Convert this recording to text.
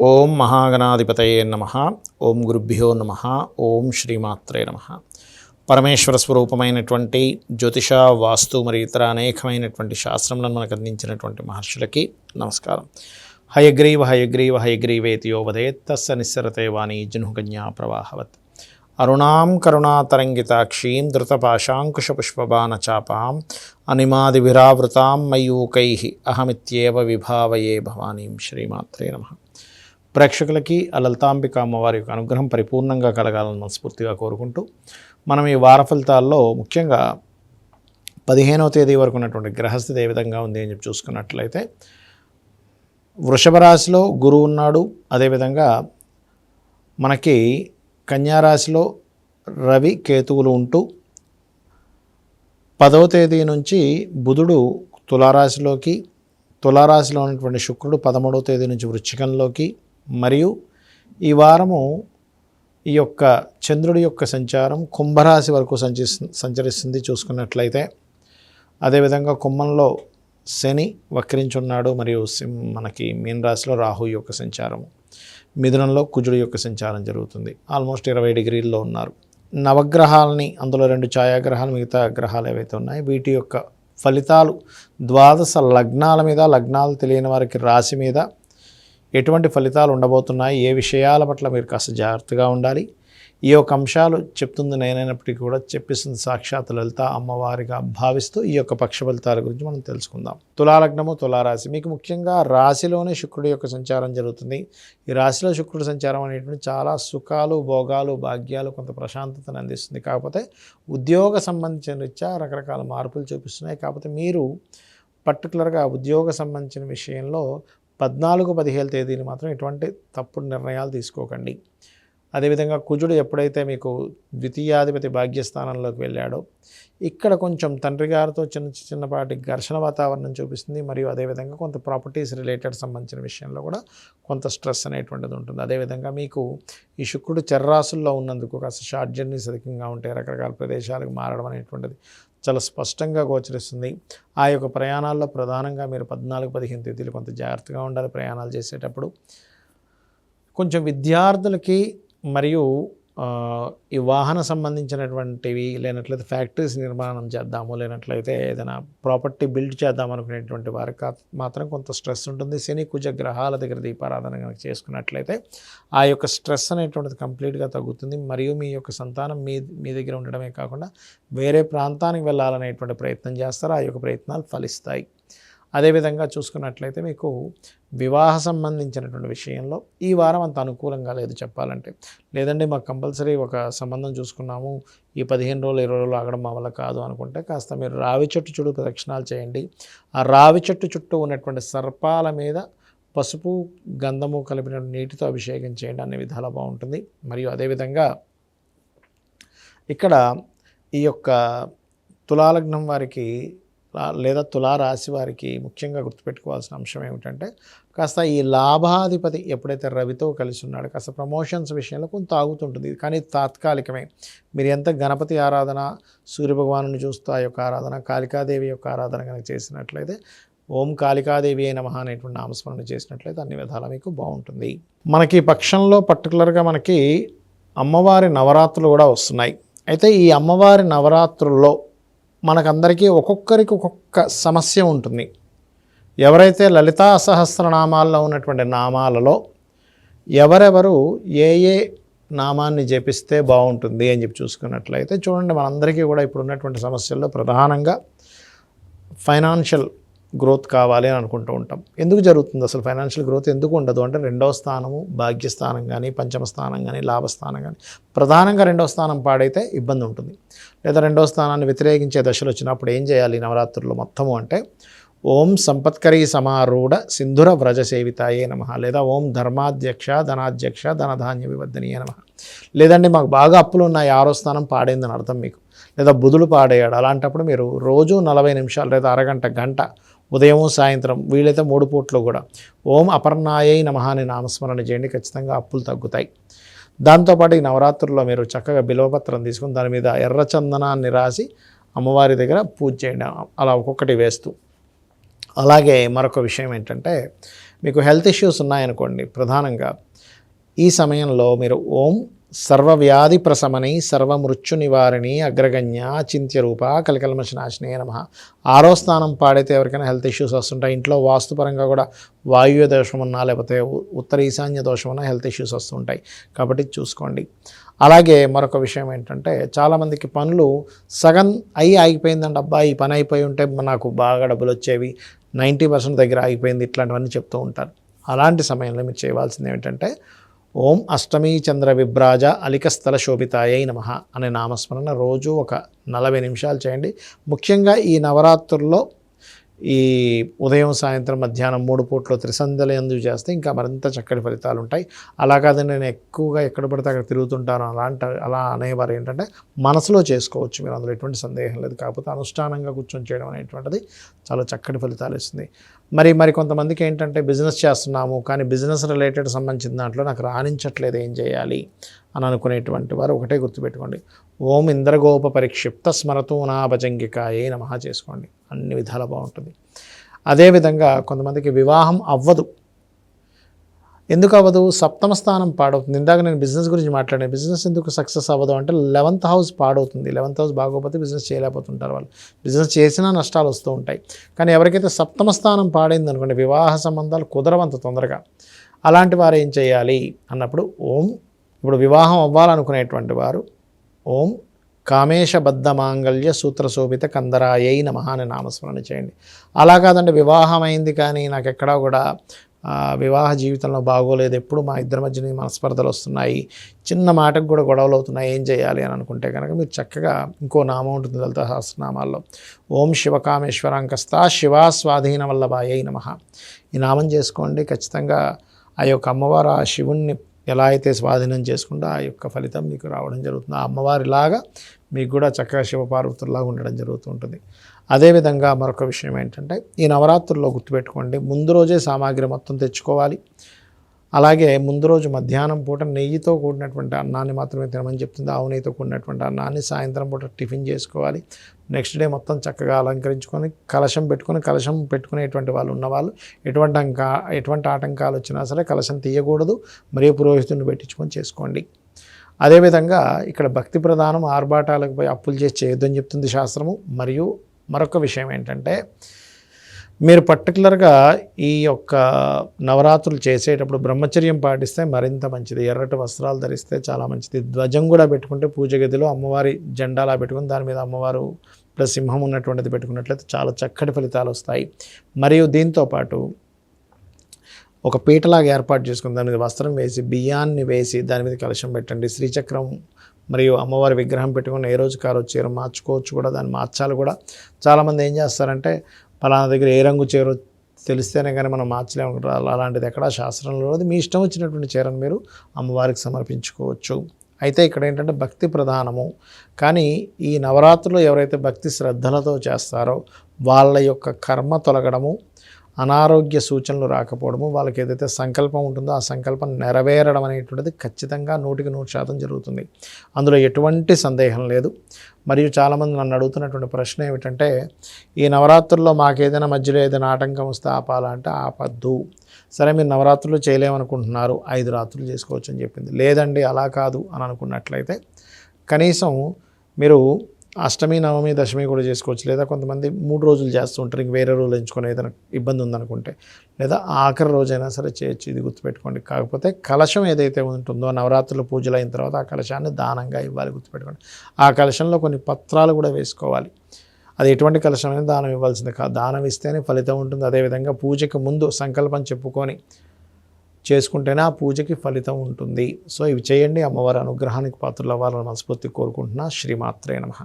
ఓం మహాగణాధిపతయే నమః. ఓం గురుభ్యో నమః. ఓం శ్రీమాత్రే నమః. పరమేశ్వర స్వరూపమైనటువంటి జ్యోతిష, వాస్తు మరియు ఇతర అనేకమైనటువంటి శాస్త్రములను మనకు అందించినటువంటి మహర్షులకి నమస్కారం. హయగ్రీవ హయగ్రీవ హయగ్రీవేతి యో వదేత్ తస్య నిస్సరతే వాణి జహ్నుకన్యా ప్రవాహవత్. అరుణాం కరుణాతరంగితాక్షీం ధృతపాశాంకుశపుష్పబాణచాపాం అనిమాదిభిరావృతాం మయూకైః అహమిత్యేవ విభావయే భవానీం. శ్రీమాత్రే నమః. ప్రేక్షకులకి ఆ లలితాంబిక అమ్మవారి యొక్క అనుగ్రహం పరిపూర్ణంగా కలగాలని మనస్ఫూర్తిగా కోరుకుంటూ మనం ఈ వార ఫలితాల్లో ముఖ్యంగా 15వ తేదీ వరకు ఉన్నటువంటి గ్రహస్థితి ఏ విధంగా ఉంది అని చెప్పి చూసుకున్నట్లయితే వృషభ రాశిలో గురువు ఉన్నాడు. అదేవిధంగా మనకి కన్యారాశిలో రవి కేతువులు ఉంటూ 10వ తేదీ నుంచి బుధుడు తులారాశిలోకి, తులారాశిలో ఉన్నటువంటి శుక్రుడు 13వ తేదీ నుంచి వృశ్చికంలోకి, మరియు ఈ వారము ఈ యొక్క చంద్రుడి యొక్క సంచారం కుంభరాశి వరకు సంచరిస్తుంది చూసుకున్నట్లయితే. అదేవిధంగా కుంభంలో శని వక్రించున్నాడు, మరియు మనకి మీన రాశిలో రాహు యొక్క సంచారము, మిథునంలో కుజుడు యొక్క సంచారం జరుగుతుంది. ఆల్మోస్ట్ 20 డిగ్రీల్లో ఉన్నారు. నవగ్రహాలని, అందులో 2 ఛాయాగ్రహాలు, మిగతా గ్రహాలు ఏవైతే ఉన్నాయో వీటి యొక్క ఫలితాలు ద్వాదశ లగ్నాల మీద, లగ్నాలు తెలియని వారికి రాశి మీద ఎటువంటి ఫలితాలు ఉండబోతున్నాయి, ఏ విషయాల పట్ల మీరు కాస్త జాగ్రత్తగా ఉండాలి, ఈ యొక్క అంశాలు చెప్తుంది నేనైనప్పటికీ కూడా చెప్పిస్తుంది సాక్షాత్ లలిత అమ్మవారిగా భావిస్తూ ఈ యొక్క పక్ష ఫలితాల గురించి మనం తెలుసుకుందాం. తులాలగ్నము, తులారాశి. మీకు ముఖ్యంగా రాశిలోనే శుక్రుడి యొక్క సంచారం జరుగుతుంది. ఈ రాశిలో శుక్రుడి సంచారం అనేటువంటి చాలా సుఖాలు, భోగాలు, భాగ్యాలు, కొంత ప్రశాంతతను అందిస్తుంది. కాకపోతే ఉద్యోగ సంబంధించిన రీత్యా రకరకాల మార్పులు చూపిస్తున్నాయి. కాకపోతే మీరు పర్టికులర్గా ఉద్యోగ సంబంధించిన విషయంలో 14-17 తేదీని మాత్రం ఎటువంటి తప్పుడు నిర్ణయాలు తీసుకోకండి. అదేవిధంగా కుజుడు ఎప్పుడైతే మీకు ద్వితీయాధిపతి భాగ్యస్థానంలోకి వెళ్ళాడో ఇక్కడ కొంచెం తండ్రి గారితో చిన్నపాటి ఘర్షణ వాతావరణం చూపిస్తుంది. మరియు అదేవిధంగా కొంత ప్రాపర్టీస్ రిలేటెడ్ సంబంధించిన విషయంలో కూడా కొంత స్ట్రెస్ అనేటువంటిది ఉంటుంది. అదేవిధంగా మీకు ఈ శుక్రుడు చర్రాసుల్లో ఉన్నందుకు కాస్త షార్ట్ జర్నీస్ అధికంగా ఉంటాయి. రకరకాల ప్రదేశాలకు మారడం అనేటువంటిది చాలా స్పష్టంగా గోచరిస్తుంది. ఆ యొక్క ప్రయాణాల్లో ప్రధానంగా మీరు 14-15 తేదీలు కొంత జాగ్రత్తగా ఉండాలి ప్రయాణాలు చేసేటప్పుడు. కొంచెం విద్యార్థులకి మరియు ఈ వాహన సంబంధించినటువంటివి, లేనట్లయితే ఫ్యాక్టరీస్ నిర్మాణం చేద్దాము, లేనట్లయితే ఏదైనా ప్రాపర్టీ బిల్డ్ చేద్దాం అనుకునేటువంటి వారికి మాత్రం కొంత స్ట్రెస్ ఉంటుంది. శని కుజ గ్రహాల దగ్గర దీపారాధన కనుక చేసుకున్నట్లయితే ఆ యొక్క స్ట్రెస్ అనేటువంటిది కంప్లీట్గా తగ్గుతుంది. మరియు మీ యొక్క సంతానం మీ దగ్గర ఉండడమే కాకుండా వేరే ప్రాంతానికి వెళ్ళాలనేటువంటి ప్రయత్నం చేస్తారు. ఆ యొక్క ప్రయత్నాలు ఫలిస్తాయి. అదేవిధంగా చూసుకున్నట్లయితే మీకు వివాహ సంబంధించినటువంటి విషయంలో ఈ వారం అంత అనుకూలంగా లేదు చెప్పాలంటే. లేదండి మాకు కంపల్సరీ ఒక సంబంధం చూసుకున్నాము, ఈ 15 రోజులు 20 రోజులు ఆగడం మా వల్ల కాదు అనుకుంటే కాస్త మీరు రావి చెట్టు చుట్టూ ప్రదక్షిణాలు చేయండి. ఆ రావి చెట్టు చుట్టూ ఉన్నటువంటి సర్పాల మీద పసుపు, గంధము కలిపిన నీటితో అభిషేకం చేయండి. అన్ని విధాలా బాగుంటుంది. మరియు అదేవిధంగా ఇక్కడ ఈ యొక్క తులాలగ్నం వారికి లేదా తులారాశి వారికి ముఖ్యంగా గుర్తుపెట్టుకోవాల్సిన అంశం ఏమిటంటే కాస్త ఈ లాభాధిపతి ఎప్పుడైతే రవితో కలిసి ఉన్నాడో కాస్త ప్రమోషన్స్ విషయంలో కొంత ఆగుతుంటుంది. కానీ తాత్కాలికమే. మీరు ఎంత గణపతి ఆరాధన, సూర్యభగవాను చూస్తూ ఆ యొక్క ఆరాధన, కాళికాదేవి యొక్క ఆరాధన కనుక చేసినట్లయితే, ఓం కాళికాదేవి అయిన నమః అనేటువంటి నామస్మరణ చేసినట్లయితే అన్ని విధాలా మీకు బాగుంటుంది. మనకి పక్షంలో పర్టికులర్గా మనకి అమ్మవారి నవరాత్రులు కూడా వస్తున్నాయి. అయితే ఈ అమ్మవారి నవరాత్రుల్లో మనకందరికీ ఒక్కొక్కరికి ఒక్కొక్క సమస్య ఉంటుంది. ఎవరైతే లలితా సహస్రనామాల్లో ఉన్నటువంటి నామాలలో ఎవరెవరు ఏ నామాన్ని జపిస్తే బాగుంటుంది అని చెప్పి చూసుకున్నట్లయితే చూడండి, మనందరికీ కూడా ఇప్పుడు ఉన్నటువంటి సమస్యల్లో ప్రధానంగా ఫైనాన్షియల్ గ్రోత్ కావాలి అని అనుకుంటూ ఉంటాం. ఎందుకు జరుగుతుంది అసలు ఫైనాన్షియల్ గ్రోత్ ఎందుకు ఉండదు అంటే, 2వ స్థానము భాగ్యస్థానం కానీ, 5వ స్థానం కానీ, లాభస్థానం కానీ, ప్రధానంగా 2వ స్థానం పాడైతే ఇబ్బంది ఉంటుంది. లేదా 2వ స్థానాన్ని వ్యతిరేకించే దశలు వచ్చినప్పుడు ఏం చేయాలి నవరాత్రుల్లో మొత్తము అంటే, ఓం సంపత్కరీ సమారూఢ సింధుర వ్రజ సేవితాయే నమః, లేదా ఓం ధర్మాధ్యక్ష ధనాధ్యక్ష ధనధాన్య వివర్ధనీయ నమః. లేదండి మాకు బాగా అప్పులు ఉన్నాయి, 6వ స్థానం పాడైందని అర్థం మీకు, లేదా బుధుడు పాడేయాడు. అలాంటప్పుడు మీరు రోజు 40 నిమిషాలు లేదా అరగంట, గంట, ఉదయం సాయంత్రం, వీలైతే 3 పూట్లు కూడా ఓం అపర్ణాయై నమః అని నామస్మరణ చేయండి. ఖచ్చితంగా అప్పులు తగ్గుతాయి. దాంతోపాటు ఈ నవరాత్రుల్లో మీరు చక్కగా బిల్వపత్రం తీసుకుని దాని మీద ఎర్ర చందనాన్ని రాసి అమ్మవారి దగ్గర పూజ చేయండి, అలా ఒక్కొక్కటి వేస్తూ. అలాగే మరొక విషయం ఏంటంటే, మీకు హెల్త్ ఇష్యూస్ ఉన్నాయనుకోండి, ప్రధానంగా ఈ సమయంలో మీరు ఓం సర్వవ్యాధి ప్రశమని సర్వమృత్యు నివారిణి అగ్రగణ్య చింత్యరూప కలికల్మషనాశినే నమః 6వ స్థానం పాడైతే ఎవరికైనా హెల్త్ ఇష్యూస్ వస్తుంటాయి. ఇంట్లో వాస్తుపరంగా కూడా వాయువ్య దోషం ఉన్నా లేకపోతే ఉత్తర ఈశాన్య దోషం ఉన్నా హెల్త్ ఇష్యూస్ వస్తుంటాయి. కాబట్టి చూసుకోండి. అలాగే మరొక విషయం ఏంటంటే, చాలామందికి పనులు సగం ఆగిపోయిందండి. అబ్బా, ఈ పని అయిపోయి ఉంటే నాకు బాగా డబ్బులు వచ్చేవి, 90% దగ్గర ఆగిపోయింది, ఇట్లాంటివన్నీ చెప్తూ ఉంటారు. అలాంటి సమయంలో మీరు చేయవలసింది ఏమిటంటే, ఓం అష్టమీ చంద్ర విభ్రాజ అలికస్థల శోభితాయై నమః అనే నామస్మరణ రోజు ఒక 40 నిమిషాలు చేయండి. ముఖ్యంగా ఈ నవరాత్రుల్లో ఈ ఉదయం సాయంత్రం మధ్యాహ్నం 3 పూట్లో త్రిసంధ్యలు ఎందుకు చేస్తే ఇంకా మరింత చక్కటి ఫలితాలు ఉంటాయి. అలా కాదని నేను ఎక్కువగా ఎక్కడ పడితే అక్కడ తిరుగుతుంటాను అలా అనేవారు ఏంటంటే, మనసులో చేసుకోవచ్చు మీరు, అందులో ఎటువంటి సందేహం లేదు. కాకపోతే అనుష్ఠానంగా కూర్చొని చేయడం అనేటువంటిది చాలా చక్కటి ఫలితాలు ఇస్తుంది. మరి కొంతమందికి ఏంటంటే, బిజినెస్ చేస్తున్నాము కానీ బిజినెస్ రిలేటెడ్ సంబంధించిన దాంట్లో నాకు రాణించట్లేదు, ఏం చేయాలి అని అనుకునేటువంటి వారు ఒకటే గుర్తుపెట్టుకోండి, ఓం ఇంద్రగోప పరిక్షిప్త స్మరతూ నాభజంగికాయే నమః చేసుకోండి. అన్ని విధాలా బాగుంటుంది. అదేవిధంగా కొంతమందికి వివాహం అవ్వదు. ఎందుకు అవ్వదు? 7వ స్థానం పాడవుతుంది. ఇందాక నేను బిజినెస్ గురించి మాట్లాడాను. బిజినెస్ ఎందుకు సక్సెస్ అవ్వదు అంటే 11th హౌస్ పాడవుతుంది. 11th హౌస్ బాగోకపోతే బిజినెస్ చేయలేకపోతుంటారు వాళ్ళు. బిజినెస్ చేసినా నష్టాలు వస్తూ ఉంటాయి. కానీ ఎవరికైతే 7వ స్థానం పాడైంది అనుకోండి, వివాహ సంబంధాలు కుదరవంత తొందరగా. అలాంటి వారు ఏం చేయాలి అన్నప్పుడు, ఓం ఇప్పుడు వివాహం అవ్వాలనుకునేటువంటి వారు ఓం కామేశబద్ధ మాంగళ్య సూత్రశోభిత కందరాయై నమః అనే నామస్మరణ చేయండి. అలా కాదండి, వివాహం అయింది కానీ నాకు ఎక్కడా కూడా వివాహ జీవితంలో బాగోలేదు, ఎప్పుడు మా ఇద్దరి మధ్యన మనస్పర్ధలు వస్తున్నాయి, చిన్న మాటకు కూడా గొడవలు అవుతున్నాయి, ఏం చేయాలి అని అనుకుంటే కనుక మీరు చక్కగా ఇంకో నామం ఉంటుంది లలిత సహస్రనామాల్లో, ఓం శివకామేశ్వరాంకస్తా శివా స్వాధీన వల్లభాయై నమః. ఈ నామం చేసుకోండి. ఖచ్చితంగా ఆ యొక్క అమ్మవారు ఆ శివుణ్ణి ఎలా అయితే స్వాధీనం చేసుకుంటూ ఆ యొక్క ఫలితం మీకు రావడం జరుగుతుంది. ఆ అమ్మవారిలాగా మీకు కూడా చక్కగా శివపార్వతుల్లాగా ఉండడం జరుగుతూ ఉంటుంది. అదేవిధంగా మరొక విషయం ఏంటంటే, ఈ నవరాత్రుల్లో గుర్తుపెట్టుకోండి, ముందు రోజే సామాగ్రి మొత్తం తెచ్చుకోవాలి. అలాగే ముందు రోజు మధ్యాహ్నం పూట నెయ్యితో కూడినటువంటి అన్నాన్ని మాత్రమే తినమని చెప్తుంది. ఆవు నెయ్యితో కూడినటువంటి అన్నాన్ని సాయంత్రం పూట టిఫిన్ చేసుకోవాలి. నెక్స్ట్ డే మొత్తం చక్కగా అలంకరించుకొని కలశం పెట్టుకునేటువంటి వాళ్ళు ఉన్నవాళ్ళు ఎటువంటి ఆటంకాలు వచ్చినా సరే కలశం తీయకూడదు, మరియు పురోహితుడిని పెట్టించుకొని చేసుకోండి. అదేవిధంగా ఇక్కడ భక్తి ప్రధానం, ఆర్భాటాలకు పోయి అప్పులు చేసి చేయొద్దని చెప్తుంది శాస్త్రము. మరియు మరొక విషయం ఏంటంటే, మీరు పర్టికులర్గా ఈ యొక్క నవరాత్రులు చేసేటప్పుడు బ్రహ్మచర్యం పాటిస్తే మరింత మంచిది. ఎర్రటి వస్త్రాలు ధరిస్తే చాలా మంచిది. ధ్వజం కూడా పెట్టుకుంటే పూజ గదిలో అమ్మవారి జెండాలా పెట్టుకుని దాని మీద అమ్మవారు ప్లస్ సింహం ఉన్నటువంటిది పెట్టుకున్నట్లయితే చాలా చక్కటి ఫలితాలు వస్తాయి. మరియు దీంతోపాటు ఒక పీటలాగా ఏర్పాటు చేసుకుని దాని మీద వస్త్రం వేసి బియ్యాన్ని వేసి దాని మీద కలశం పెట్టండి. శ్రీచక్రం మరియు అమ్మవారి విగ్రహం పెట్టుకుని ఏ రోజు కారు చీర మార్చుకోవచ్చు కూడా, దాన్ని మార్చాలి కూడా. చాలామంది ఏం చేస్తారంటే, పలానా దగ్గర ఏ రంగు చీర తెలిస్తేనే కానీ మనం మార్చలేము. అలాంటిది ఎక్కడా శాస్త్రంలో లేదు. మీ ఇష్టం వచ్చినటువంటి చీరను మీరు అమ్మవారికి సమర్పించుకోవచ్చు. అయితే ఇక్కడ ఏంటంటే భక్తి ప్రధానము. కానీ ఈ నవరాత్రులు ఎవరైతే భక్తి శ్రద్ధలతో చేస్తారో వాళ్ళ యొక్క కర్మ తొలగడము, అనారోగ్య సూచనలు రాకపోవడము, వాళ్ళకి ఏదైతే సంకల్పం ఉంటుందో ఆ సంకల్పం నెరవేరడం అనేటువంటిది ఖచ్చితంగా 100% జరుగుతుంది. అందులో ఎటువంటి సందేహం లేదు. మరియు చాలామంది నన్ను అడుగుతున్నటువంటి ప్రశ్న ఏమిటంటే, ఈ నవరాత్రుల్లో మాకేదైనా మధ్యలో ఏదైనా ఆటంకం వస్తే ఆపాలంటే ఆపద్దు. సరే, మీరు నవరాత్రులు చేయలేమనుకుంటున్నారు, 5 రాత్రులు చేసుకోవచ్చు అని చెప్పింది. లేదండి అలా కాదు అని అనుకున్నట్లయితే కనీసం మీరు అష్టమి, నవమి, దశమి కూడా చేసుకోవచ్చు. లేదా కొంతమంది 3 రోజులు చేస్తూ ఉంటారు, ఇంక వేరే రోజులు ఎంచుకొని ఏదైనా ఇబ్బంది ఉందనుకుంటే, లేదా ఆఖరి రోజైనా సరే చేయొచ్చు. ఇది గుర్తుపెట్టుకోండి. కాకపోతే కలశం ఏదైతే ఉంటుందో నవరాత్రులు పూజలు అయిన తర్వాత ఆ కలశాన్ని దానంగా ఇవ్వాలి, గుర్తుపెట్టుకోండి. ఆ కలశంలో కొన్ని పత్రాలు కూడా వేసుకోవాలి. అది ఎటువంటి కలశమైనా దానం ఇవ్వాల్సింది కాదు. దానం ఇస్తేనే ఫలితం ఉంటుంది. అదేవిధంగా పూజకి ముందు సంకల్పం చెప్పుకొని చేసుకుంటేనే ఆ పూజకి ఫలితం ఉంటుంది. సో ఇవి చేయండి. అమ్మవారి అనుగ్రహానికి పాత్రలు అవ్వాలని మనస్ఫూర్తి కోరుకుంటున్నా. శ్రీమాత్రే నమః.